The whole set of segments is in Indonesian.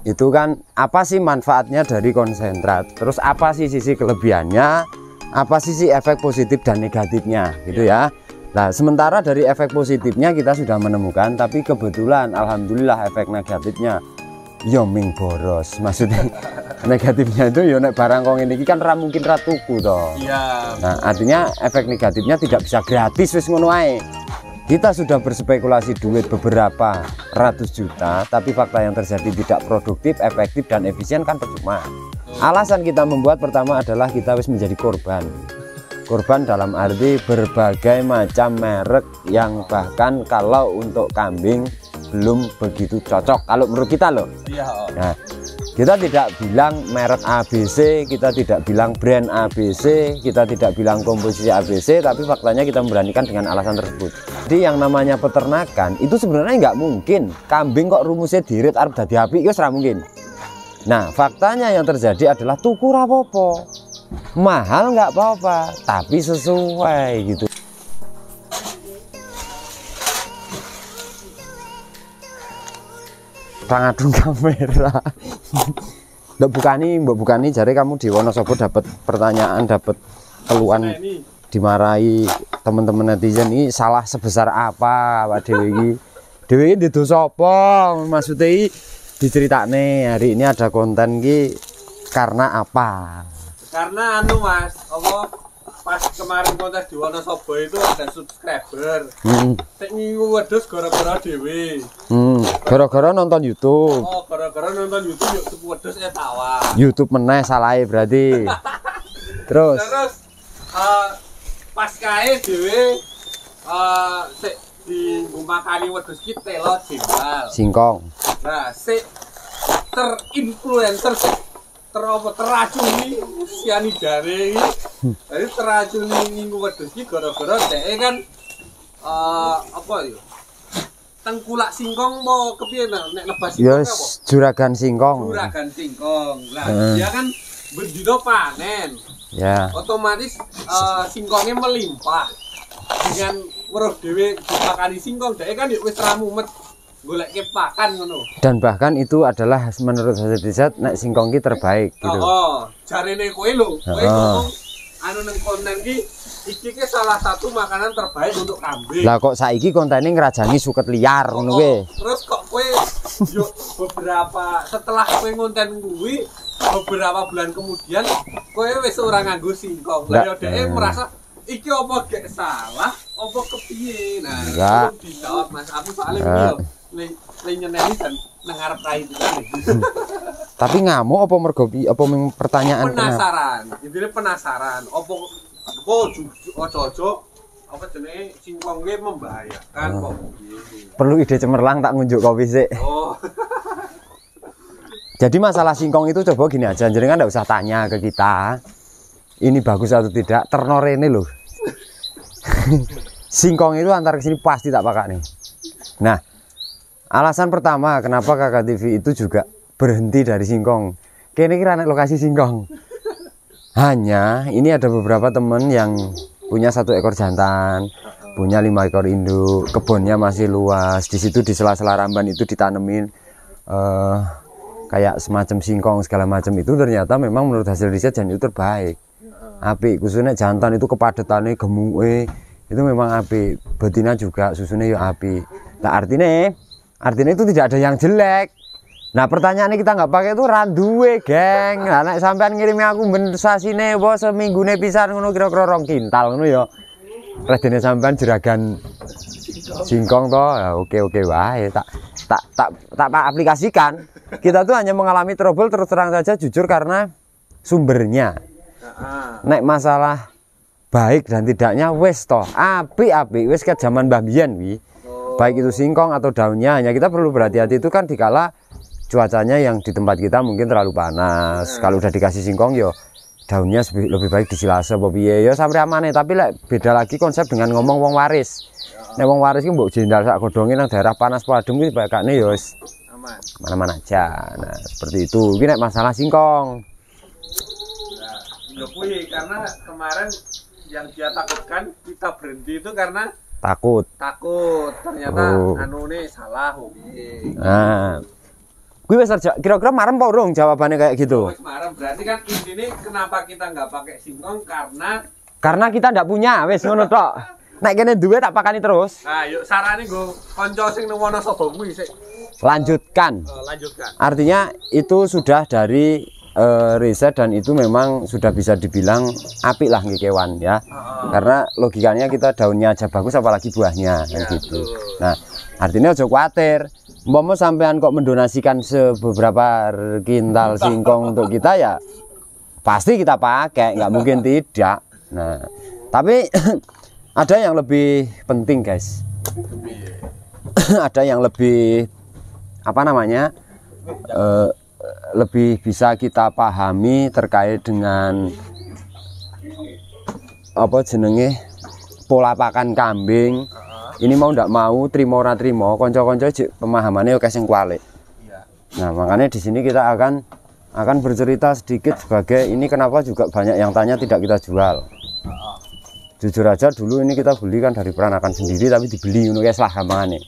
itu kan apa sih manfaatnya dari konsentrat, terus apa sih sisi kelebihannya, apa sih efek positif dan negatifnya gitu ya. Nah sementara dari efek positifnya kita sudah menemukan, tapi kebetulan alhamdulillah efek negatifnya yo ming boros, maksudnya negatifnya itu yo nek barang kong ini kan mungkin ratuku toh. Iya. Nah artinya efek negatifnya tidak bisa gratis wis ngono ae. Kita sudah berspekulasi duit beberapa ratus juta, tapi fakta yang terjadi tidak produktif, efektif, dan efisien kan percuma. Alasan kita membuat pertama adalah kita wis menjadi korban. Korban dalam arti berbagai macam merek yang bahkan kalau untuk kambing belum begitu cocok. Kalau menurut kita loh. Iya. Nah, kita tidak bilang merek ABC, kita tidak bilang brand ABC, kita tidak bilang komposisi ABC, tapi faktanya kita memberanikan dengan alasan tersebut. Jadi yang namanya peternakan itu sebenarnya nggak mungkin kambing kok rumusnya dirit arep dadi apik, itu ora mungkin. Nah faktanya yang terjadi adalah tuku rapopo, mahal nggak apa-apa, tapi sesuai gitu. Pangadung kamera. Mbak Bukani jare kamu di Wonosobo dapat pertanyaan, dapat keluhan, dimarahi teman-teman netizen, ini salah sebesar apa Pak Dewi ini dosa apa, maksudnya diceritane hari ini ada konten ki karena apa? Karena anu Mas, Allah pas kemarin kontes di Wonosobo itu ada subscriber. Sik ngingu wedhus gara-gara dhewe. Gara-gara nonton YouTube. Oh, gara-gara nonton YouTube yuk tuku wedhus tawar. YouTube meneh salahe berarti. Terus pas kae dhewe sik di makani wedhus ki telo jembal. Singkong. Nah, sik terinfluencer teracuni sianidare iki. Jadi teracuni nginggu wedhus iki gara-gara dhek kan apa ya? Tengkulak singkong mau kepiye nek nebas singkong apa? Juragan singkong. Juragan singkong. Lah dia kan bendino panen. Ya. Otomatis singkongnya melimpah. Dengan weruh dhewe dipakani singkong, dhek kan wis ra mumet goleke pakan ngono. Dan bahkan itu adalah menurut hasil riset nek singkong ki terbaik gitu. Oh, jarene kowe lho, kowe ngomong anu nang konten ki iki ke salah satu makanan terbaik untuk kambing. Lah kok saiki kontene ngrajani suket liar ngono kuwi. Terus kok kowe yo beberapa setelah kowe ngonten kuwi beberapa bulan kemudian kowe wis ora nganggo singkong. Lah yo dhek merasa iki apa gak salah, apa kepiye? Nah, itu dijawab Mas. Aku soalnya yo nyeneni dan nang arep rai itu kan. Tapi ngamuk apa mergo apa pertanyaan penasaran. Intine penasaran. Apa ojo-ojo apa jenenge singkong ki membahayakan kok. Perlu ide cemerlang tak ngunjuk kopi sik. Oh. Jadi masalah singkong itu coba gini aja, jenengan enggak usah tanya ke kita. Ini bagus atau tidak, ternorene loh. Singkong itu antar kesini pasti tak pakai nih. Nah, alasan pertama kenapa Kakak TV itu juga berhenti dari singkong. Kayaknya kira lokasi singkong. Hanya ini ada beberapa temen yang punya 1 ekor jantan, punya 5 ekor induk, kebunnya masih luas. Di situ di sela-sela ramban itu ditanemin kayak semacam singkong segala macam, itu ternyata memang menurut hasil riset dan itu terbaik. Apik, khususnya jantan itu kepadatannya gemuke itu memang apik, betina juga susunya ya apik. Nah artinya itu tidak ada yang jelek. Nah pertanyaannya kita nggak pakai itu randuwe geng. Nah nek sampean ngirimi aku ben sasine apa seminggune pisan ngono kira-kira 2 kintal ngono ya. Redene sampean juragan singkong toh. Ya oke wae tak aplikasikan. Kita tuh hanya mengalami trouble terus terang saja jujur karena sumbernya. Nek masalah baik dan tidaknya wes toh api wes ke zaman Mbah Biyen wi. Baik itu singkong atau daunnya, hanya kita perlu berhati-hati itu kan dikala cuacanya yang di tempat kita mungkin terlalu panas. Kalau udah dikasih singkong yo daunnya lebih baik disilase apa piye ya sampai amane. Tapi beda lagi konsep dengan ngomong wong waris. Nek wong waris ki mbok jendal sak godhonge nang daerah panas padhem kuwi bakane ya wis aman. Mana-mana aja. Nah, seperti itu. Iki nek masalah singkong. Ya kuwi karena kemarin yang dia takutkan kita berhenti itu karena takut ternyata anu ini salah. Nah, Kuwi wis kira-kira marem apa urung jawabannya kayak gitu? Wis marem, berarti kan intinya kenapa kita nggak pakai singkong karena kita ndak punya, wis ngono tok. Nek kene duwe tak pakani terus. Nah, yuk sarane nggo kanca sing nang Wonosobo kuwi sik. Lanjutkan. Lanjutkan. Artinya itu sudah dari riset dan itu memang sudah bisa dibilang apik lah kewan ya. Karena logikanya kita daunnya aja bagus apalagi buahnya kan gitu. Nah, artinya aja khawatir. Umpama sampean kok mendonasikan beberapa kintal singkong untuk kita ya pasti kita pakai, nggak mungkin tidak. Nah, tapi ada yang lebih penting guys. Ada yang lebih apa namanya lebih bisa kita pahami terkait dengan apa jenenge pola pakan kambing. Ini mau ndak mau, trimo ora trimo, kanca-kanca pemahamannya oke sing kualik. Nah, makanya di sini kita akan bercerita sedikit sebagai ini kenapa juga banyak yang tanya tidak kita jual. Jujur aja dulu ini kita beli kan dari peranakan sendiri tapi dibeli ngono guys lah gampangane.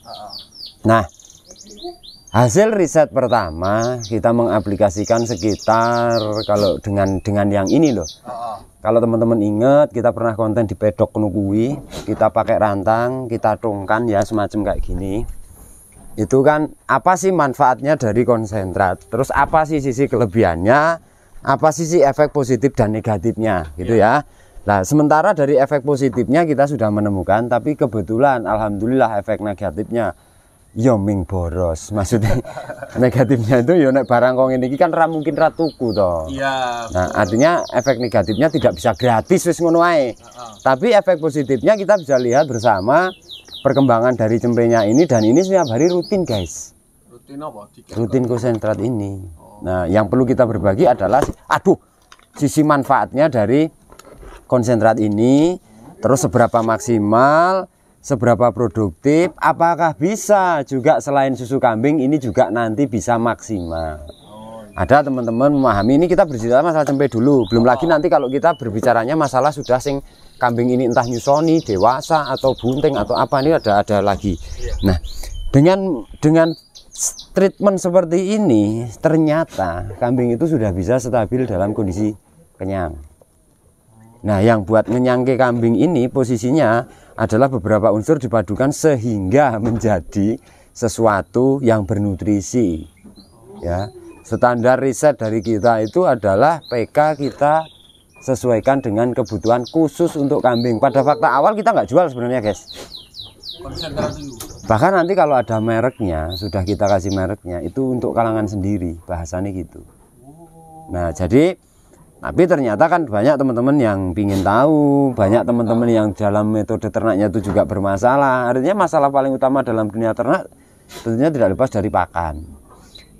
Nah, hasil riset pertama kita mengaplikasikan sekitar kalau dengan yang ini loh. Kalau teman-teman ingat kita pernah konten di pedok kuwi, kita pakai rantang, kita tungkan ya semacam kayak gini. Itu kan apa sih manfaatnya dari konsentrat? Terus apa sih sisi kelebihannya? Apa sih efek positif dan negatifnya gitu ya. Nah, sementara dari efek positifnya kita sudah menemukan, tapi kebetulan alhamdulillah efek negatifnya yo ming boros. Maksudnya negatifnya itu yo nek barang kong ini kan mungkin ratuku toh. Iya. Nah, artinya efek negatifnya tidak bisa gratis wis ngono ae. Tapi efek positifnya kita bisa lihat bersama perkembangan dari cempenya ini, dan ini setiap hari rutin guys. Rutin apa? Rutin konsentrat ini. Nah, yang perlu kita berbagi adalah sisi manfaatnya dari konsentrat ini, terus seberapa maksimal, seberapa produktif, apakah bisa juga selain susu kambing ini juga nanti bisa maksimal. Ada teman-teman memahami, ini kita berbicara masalah cempe dulu, belum lagi nanti kalau kita berbicaranya masalah sudah sing kambing ini entah nyusoni, dewasa atau bunting atau apa, ini ada lagi. Nah, dengan treatment seperti ini ternyata kambing itu sudah bisa stabil dalam kondisi kenyang. Nah, yang buat ngenyangke kambing ini posisinya adalah beberapa unsur dipadukan sehingga menjadi sesuatu yang bernutrisi. Ya, standar riset dari kita itu adalah PK kita sesuaikan dengan kebutuhan khusus untuk kambing. Pada fakta awal kita nggak jual sebenarnya guys. Bahkan nanti kalau ada mereknya, sudah kita kasih mereknya, itu untuk kalangan sendiri, bahasanya gitu. Nah, jadi tapi ternyata kan banyak teman-teman yang ingin tahu, banyak teman-teman yang dalam metode ternaknya itu juga bermasalah. Artinya masalah paling utama dalam dunia ternak tentunya tidak lepas dari pakan.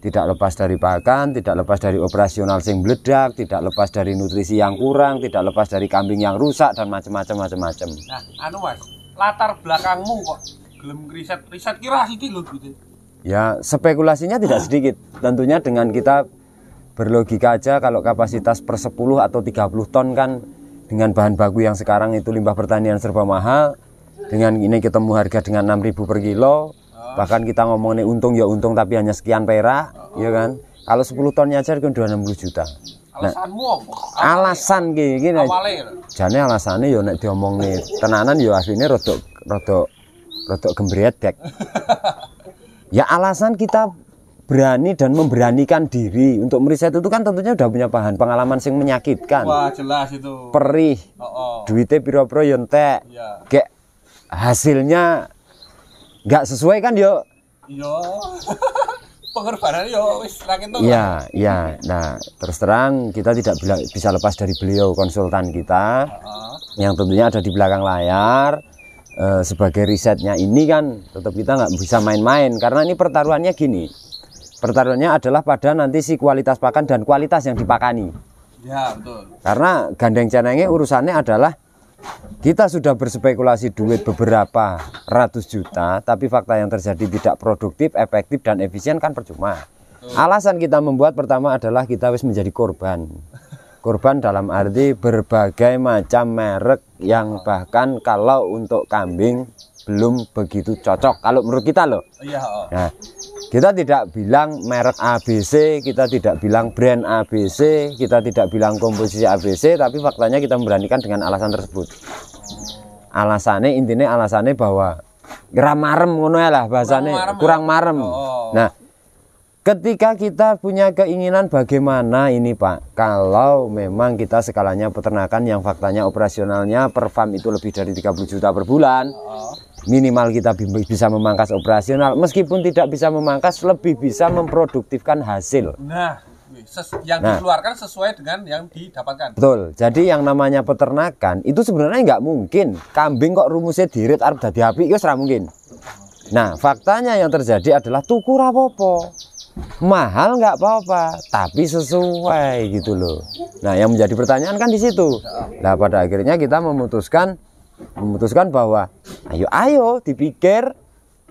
Tidak lepas dari pakan, tidak lepas dari operasional sing bledak, tidak lepas dari nutrisi yang kurang, tidak lepas dari kambing yang rusak dan macam-macam. Nah, anu Mas, latar belakangmu kok gelem riset kira sithik lho gitu. Ya, spekulasinya tidak sedikit. Tentunya dengan kita berlogika aja kalau kapasitas per 10 atau 30 ton kan dengan bahan baku yang sekarang itu limbah pertanian serba mahal, dengan ini ketemu harga dengan 6.000 per kilo, bahkan kita ngomongin untung ya untung tapi hanya sekian perak, ya kan. Kalau 10 tonnya aja kan 260 juta. Alasanmu apa? Alasan gini. Jane alasannya ya nek diomongin tenanan ya aslinya rodok gembredek. Ya alasan kita berani dan memberanikan diri untuk meriset itu kan tentunya udah punya bahan pengalaman yang menyakitkan. Wah, jelas itu. Perih. Duitnya piro-piro yontek. Kayak hasilnya nggak sesuai kan yo. Iya. Pengorbanan yo wis ra ketok. Iya. Nah, terus terang kita tidak bisa lepas dari beliau konsultan kita. Yang tentunya ada di belakang layar. Sebagai risetnya ini kan tetap kita nggak bisa main-main karena ini pertaruhannya gini. Pertaruhannya adalah pada nanti si kualitas pakan dan kualitas yang dipakani. Ya, betul. Karena gandeng canenge urusannya adalah kita sudah berspekulasi duit beberapa ratus juta, tapi fakta yang terjadi tidak produktif, efektif dan efisien kan percuma. Alasan kita membuat pertama adalah kita wis menjadi korban. Korban dalam arti berbagai macam merek yang bahkan kalau untuk kambing belum begitu cocok kalau menurut kita loh. Iya. Nah, kita tidak bilang merek ABC, kita tidak bilang brand ABC, kita tidak bilang komposisi ABC, tapi faktanya kita memberanikan dengan alasan tersebut. Alasannya intinya alasannya bahwa ramarem ngono ya lah bahasanya, kurang marem. Nah, ketika kita punya keinginan bagaimana ini Pak, kalau memang kita skalanya peternakan yang faktanya operasionalnya per farm itu lebih dari 30 juta per bulan, minimal kita bisa memangkas operasional, meskipun tidak bisa memangkas, lebih bisa memproduktifkan hasil. Nah, yang dikeluarkan sesuai dengan yang didapatkan. Betul. Jadi yang namanya peternakan itu sebenarnya nggak mungkin kambing kok rumusnya dirit arep dadi apik, itu ora mungkin. Nah, faktanya yang terjadi adalah tuku rapopo. Mahal nggak apa-apa, tapi sesuai gitu loh. Nah, yang menjadi pertanyaan kan di situ. Nah, pada akhirnya kita memutuskan bahwa ayo dipikir,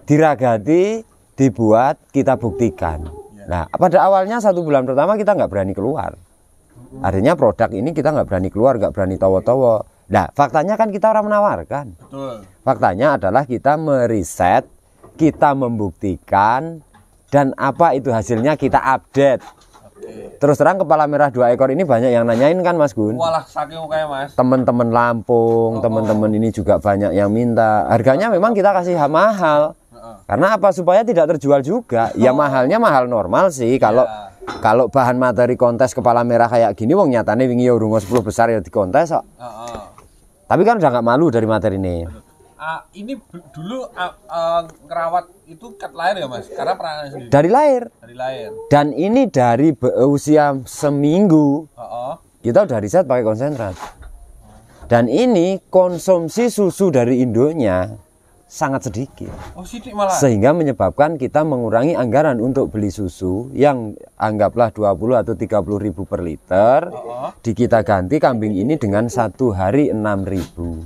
diragati, dibuat, kita buktikan. Nah, pada awalnya 1 bulan pertama kita nggak berani keluar. Artinya produk ini kita nggak berani keluar, nggak berani towo-towo. Nah, faktanya kan kita orang menawarkan. Betul. Faktanya adalah kita meriset, kita membuktikan, dan apa itu hasilnya kita update. Terus terang kepala merah 2 ekor ini banyak yang nanyain kan Mas Gun. Walah saking kayak Mas. Teman-teman Lampung, teman-teman ini juga banyak yang minta. Harganya memang kita kasih mahal. Karena apa? Supaya tidak terjual juga. Ya mahalnya mahal normal sih. Kalau bahan materi kontes kepala merah kayak gini, wong nyatane wingi ya urung 10 besar ya di kontes kok. Tapi kan udah nggak malu dari materi ini. Ini dulu ngerawat itu kat lahir ya Mas? Karena pernah sendiri. Dari lahir. Dari lahir. Dan ini dari usia seminggu. Kita udah riset pakai konsentrat. Dan ini konsumsi susu dari induknya sangat sedikit. Sedikit malah. Sehingga menyebabkan kita mengurangi anggaran untuk beli susu yang anggaplah 20 atau 30 ribu per liter. Di kita ganti kambing ini dengan 1 hari 6 ribu.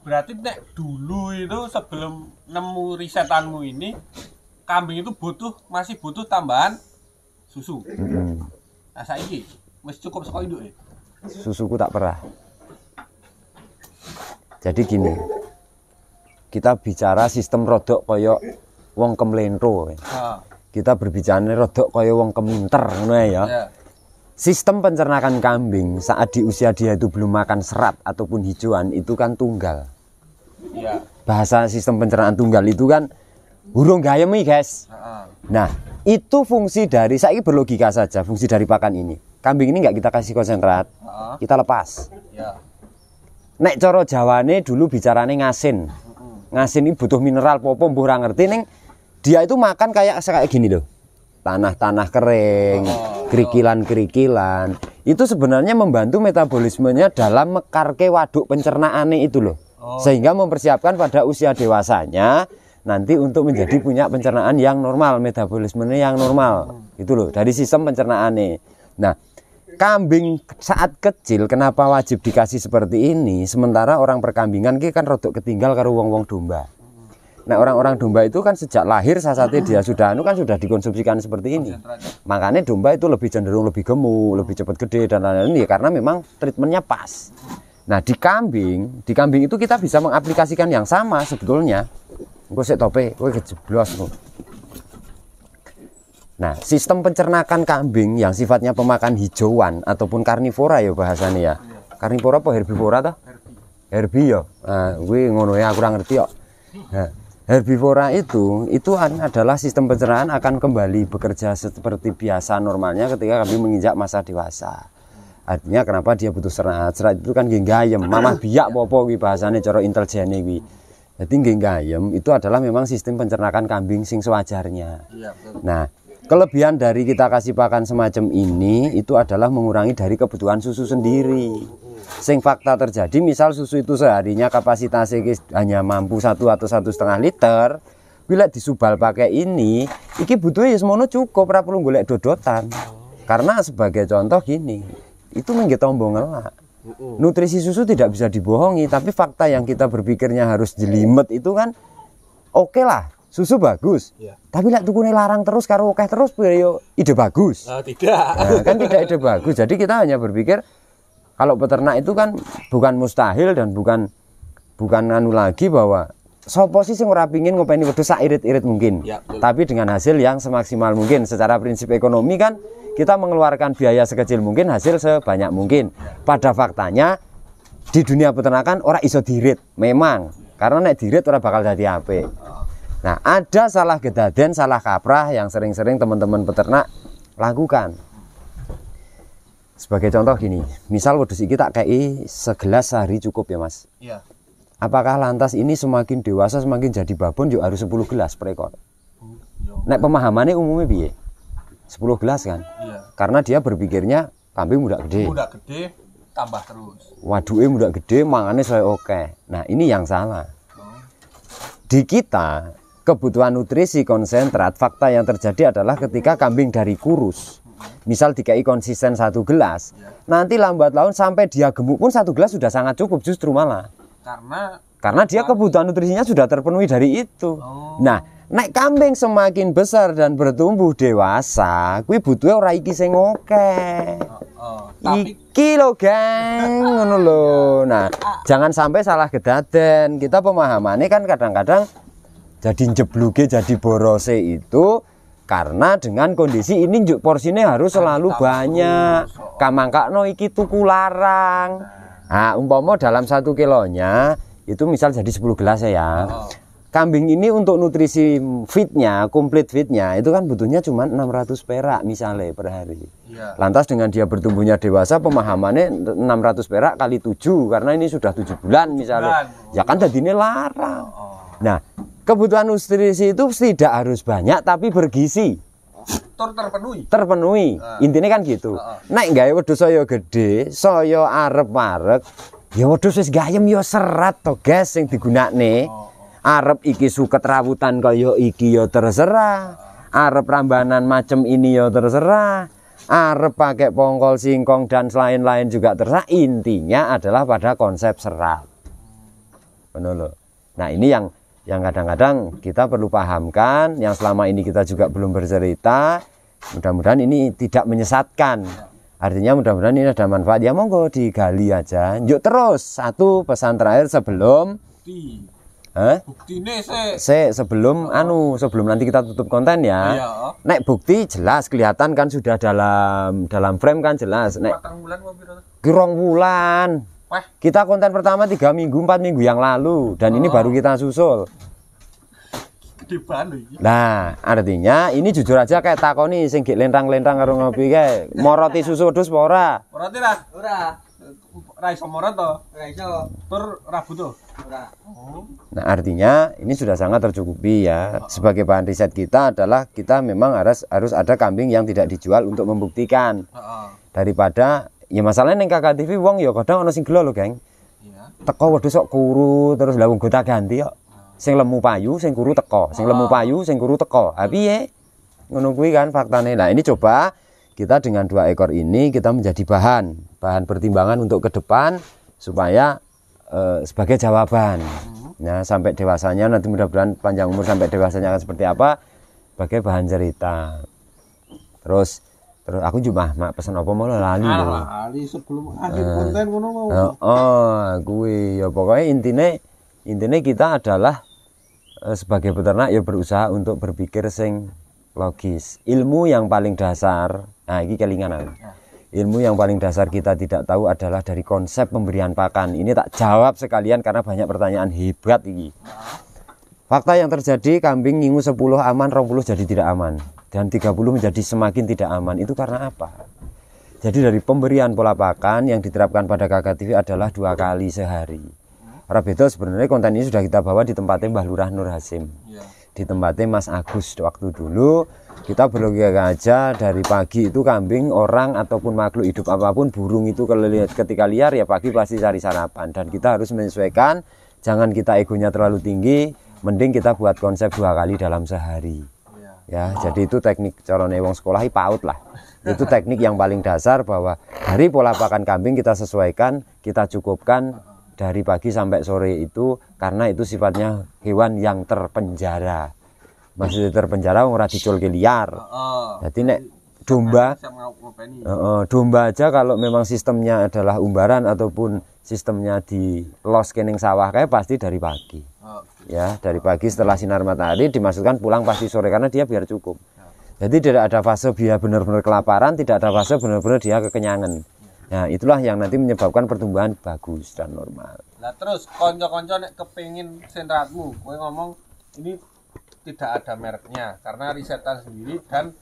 Berarti nek dulu itu sebelum nemu risetanmu ini, kambing itu masih butuh tambahan susu. Nah saiki wis cukup saka induk. Susuku tak pernah. Jadi gini, kita bicara sistem rodok koyo wong kemlentro. Kita berbicara rodok koyo wong keminter ngono ya. Sistem pencernakan kambing saat di usia dia itu belum makan serat ataupun hijauan itu kan tunggal. Bahasa sistem pencernaan tunggal itu kan burung gayemi guys. Nah, itu fungsi dari, saya berlogika saja, fungsi dari pakan ini. Kambing ini nggak kita kasih konsentrat, kita lepas. Nek coro Jawane dulu bicarane ngasin. Ngasin ini butuh mineral popo mbuh ora ngerti ning dia itu makan kayak gini loh. Tanah-tanah kering, kerikilan-kerikilan. Itu sebenarnya membantu metabolismenya dalam mekarke waduk pencernaane itu loh. Sehingga mempersiapkan pada usia dewasanya nanti untuk menjadi punya pencernaan yang normal, metabolismenya yang normal. Itu loh, dari sistem pencernaannya. Nah, kambing saat kecil kenapa wajib dikasih seperti ini? Sementara orang perkambingan kan rodok ketinggal karo wong-wong domba. Nah, orang-orang domba itu kan sejak lahir saat dia sudah sudah dikonsumsikan seperti ini. Makanya domba itu lebih cenderung lebih gemuk, lebih cepat gede dan lain-lain ya karena memang treatmentnya pas. Nah, di kambing itu kita bisa mengaplikasikan yang sama sebetulnya. Engko sik tope, kowe kejeblos. Nah, sistem pencernakan kambing yang sifatnya pemakan hijauan ataupun karnivora ya bahasanya ya. Karnivora apa herbivora toh? Herbi ya. Nah, kuwi ngono ya aku ora ngerti kok. Nah, herbivora itu adalah sistem pencernaan akan kembali bekerja seperti biasa normalnya ketika kambing menginjak masa dewasa. Artinya kenapa dia butuh serat? Serat itu kan nggih gayem, mamah biak apa kuwi bahasane cara intelijene kuwi. Jadi nggih gayem itu adalah memang sistem pencernakan kambing sing sewajarnya. Nah, kelebihan dari kita kasih pakan semacam ini itu adalah mengurangi dari kebutuhan susu sendiri. Sing fakta terjadi misal susu itu seharinya kapasitasnya hanya mampu 1 atau 1,5 liter. Bila disubal pakai ini, iki butuhnya ya semono cukup, ora perlu golek dodotan. Karena sebagai contoh gini, itu menggih tombo ngelak. Nutrisi susu tidak bisa dibohongi, tapi fakta yang kita berpikirnya harus jelimet itu kan oke lah, susu bagus. Tapi lek tukune larang terus karo akeh terus yo ide bagus. Tidak. Nah, kan tidak ide bagus. Jadi kita hanya berpikir kalau peternak itu kan bukan mustahil dan bukan bukan anu lagi bahwa sopo sih sing ora pingin ngopeni wedhus sak irit-irit mungkin. Ya, betul. Tapi dengan hasil yang semaksimal mungkin. Secara prinsip ekonomi kan kita mengeluarkan biaya sekecil mungkin, hasil sebanyak mungkin. Pada faktanya di dunia peternakan ora iso dirit memang. Karena nek dirit ora bakal dadi apik. Nah, ada salah gedaden, salah kaprah yang sering-sering teman-teman peternak lakukan. Sebagai contoh gini, misal wedhus iki tak kei segelas sehari cukup ya Mas. Iya. Apakah lantas ini semakin dewasa semakin jadi babon yuk harus 10 gelas per ekor? Nek pemahamannya umumnya piye? 10 gelas kan? Iya. Karena dia berpikirnya kambing muda gede. Muda gede tambah terus. Waduke muda gede, mangane saya oke. Nah, ini yang salah. Di kita kebutuhan nutrisi konsentrat, fakta yang terjadi adalah ketika kambing dari kurus, misal dikai konsisten 1 gelas, nanti lambat laun sampai dia gemuk pun 1 gelas sudah sangat cukup justru malah. Karena dia kebutuhan nutrisinya sudah terpenuhi dari itu. Nah, nek kambing semakin besar dan bertumbuh dewasa, kuwi butuhe ora iki sing akeh. Iki lho, Geng, ngono lho. Nah, jangan sampai salah gedaden. Kita pemahamannya kan kadang-kadang jadi njebluke, jadi borose itu karena dengan kondisi ini njuk porsinya harus selalu banyak. Kamangkakno iki tuku larang. Nah, umpama dalam 1 kilonya itu misal jadi 10 gelas ya. Kambing ini untuk nutrisi fitnya, komplit fitnya itu kan butuhnya cuma 600 perak misalnya per hari. Lantas dengan dia bertumbuhnya dewasa, pemahamannya 600 perak kali 7 karena ini sudah 7 bulan misalnya. Ya kan jadinya larang. Nah, kebutuhan nutrisi itu tidak harus banyak tapi bergizi. Terpenuhi. Intinya kan gitu. Nek gawe wedhus saya gede, saya arep-arep, ya wedhus wis gayem ya serat to, guys, sing digunakne. Arep iki suket rawutan kaya iki ya terserah. Arep rambanan macem ini ya terserah. Arep pakai pongkol singkong dan lain-lain juga terserah. Intinya adalah pada konsep serat. Benar loh. Nah, ini yang kadang-kadang kita perlu pahamkan, yang selama ini kita juga belum bercerita. Mudah-mudahan ini tidak menyesatkan. Artinya mudah-mudahan ini ada manfaat. Ya monggo digali aja. Yuk terus, satu pesan terakhir sebelum buktine sebelum nanti kita tutup konten ya. Nek bukti jelas kelihatan kan sudah dalam frame kan jelas. Nek kirong bulan. Kita konten pertama 3 minggu 4 minggu yang lalu dan ini baru kita susul. Nah, artinya ini jujur aja kayak takoni sing gek lentang-lentang karo ngopi kae. Moroti susu wedhus apa ora? Moroti ra? Ora. Ra iso morot to? Ra iso. Tur rabu to? Ora. Nah, artinya ini sudah sangat tercukupi ya. Sebagai bahan riset kita adalah kita memang harus ada kambing yang tidak dijual untuk membuktikan. Daripada ya masalahnya neng KKTV wong ya kadang ana sing gelo lho, Geng. Iya. Teko wedhus sok kuru terus lha wong gonta ganti kok. Sing lemu payu, sing kuru teko, sing lemu payu, sing kuru teko. Ha piye? Ngono kuwi kan faktane. Nah, ini coba kita dengan 2 ekor ini kita menjadi bahan pertimbangan untuk ke depan supaya sebagai jawaban. Nah, sampai dewasanya nanti mudah-mudahan panjang umur sampai dewasanya akan seperti apa sebagai bahan cerita. Terus aku cuma pesan apa mau lali lho. Lali sebelum akhir konten ngono mau. Kuwi ya pokoknya intinya kita adalah sebagai peternak ya berusaha untuk berpikir sing logis. Ilmu yang paling dasar, nah ini kelingan aku. Ilmu yang paling dasar kita tidak tahu adalah dari konsep pemberian pakan. Ini tak jawab sekalian karena banyak pertanyaan hebat ini. Fakta yang terjadi, kambing ngingu 10 aman, 20 jadi tidak aman. Dan 30 menjadi semakin tidak aman. Itu karena apa? Jadi dari pemberian pola pakan yang diterapkan pada KKTV adalah 2 kali sehari. Ora beda sebenarnya konten ini sudah kita bawa di tempatnya Mbah Lurah Nur Hasim. Di tempatnya Mas Agus waktu dulu. Kita berlogika aja dari pagi itu kambing, orang ataupun makhluk hidup apapun, burung itu ketika liar ya pagi pasti cari sarapan. Dan kita harus menyesuaikan, jangan kita egonya terlalu tinggi, mending kita buat konsep 2 kali dalam sehari. Ya, jadi itu teknik carane wong sekolah paut lah. Itu teknik yang paling dasar bahwa dari pola pakan kambing kita sesuaikan, kita cukupkan dari pagi sampai sore itu karena itu sifatnya hewan yang terpenjara. Maksudnya terpenjara ora diculke liar. Jadi nek domba. Siap ngopeni. Domba aja kalau memang sistemnya adalah umbaran ataupun sistemnya di los kening sawah kayak pasti dari pagi. Ya, dari pagi setelah sinar matahari dimasukkan pulang pasti sore karena dia biar cukup. Jadi tidak ada fase dia benar-benar kelaparan, tidak ada fase benar-benar dia kekenyangan. Nah, itulah yang nanti menyebabkan pertumbuhan bagus dan normal. Nah, terus konco-konco nek kepengin senratmu, kowe ngomong ini tidak ada mereknya karena risetan sendiri dan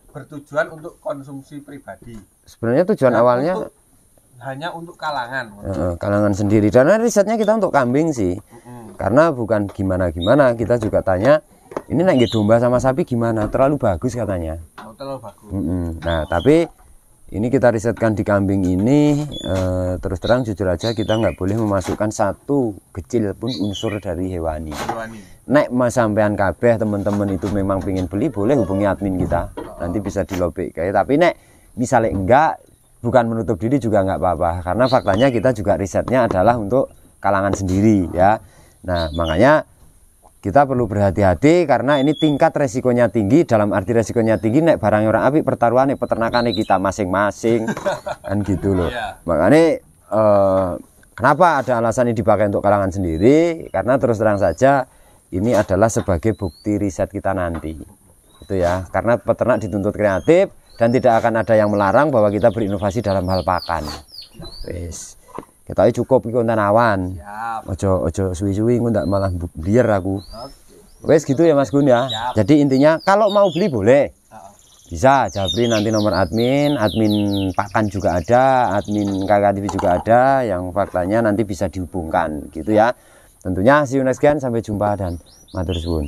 bertujuan untuk konsumsi pribadi. Sebenarnya tujuan awalnya hanya untuk kalangan. Kalangan sendiri. Karena risetnya kita untuk kambing sih. Karena bukan gimana-gimana, kita juga tanya ini nek domba sama sapi gimana? Terlalu bagus katanya. Terlalu bagus. Nah, tapi ini kita risetkan di kambing ini terus terang jujur aja kita nggak boleh memasukkan satu kecil pun unsur dari hewani. Nek mas sampean kabeh teman-teman itu memang pengen beli boleh hubungi admin kita. Nanti bisa dilobek kayak. Tapi nek misalnya enggak, bukan menutup diri juga nggak apa-apa. Karena faktanya kita juga risetnya adalah untuk kalangan sendiri ya. Nah, makanya kita perlu berhati-hati karena ini tingkat resikonya tinggi. Dalam arti resikonya tinggi nek barang orang apik pertaruhan peternakan kita masing-masing kan gitu loh. Makanya kenapa ada alasan ini dipakai untuk kalangan sendiri? Karena terus terang saja ini adalah sebagai bukti riset kita nanti. Itu ya. Karena peternak dituntut kreatif dan tidak akan ada yang melarang bahwa kita berinovasi dalam hal pakan. Wes. Kita cukup iki konten awan. Ojo suwi-suwi engko ndak malah biar aku. Wes gitu ya Mas Gun ya. Jadi intinya kalau mau beli boleh. Bisa Japri nanti nomor admin pakan juga ada, admin KK TV juga ada yang faktanya nanti bisa dihubungkan gitu ya. Tentunya see you next time, sampai jumpa dan matur suwun.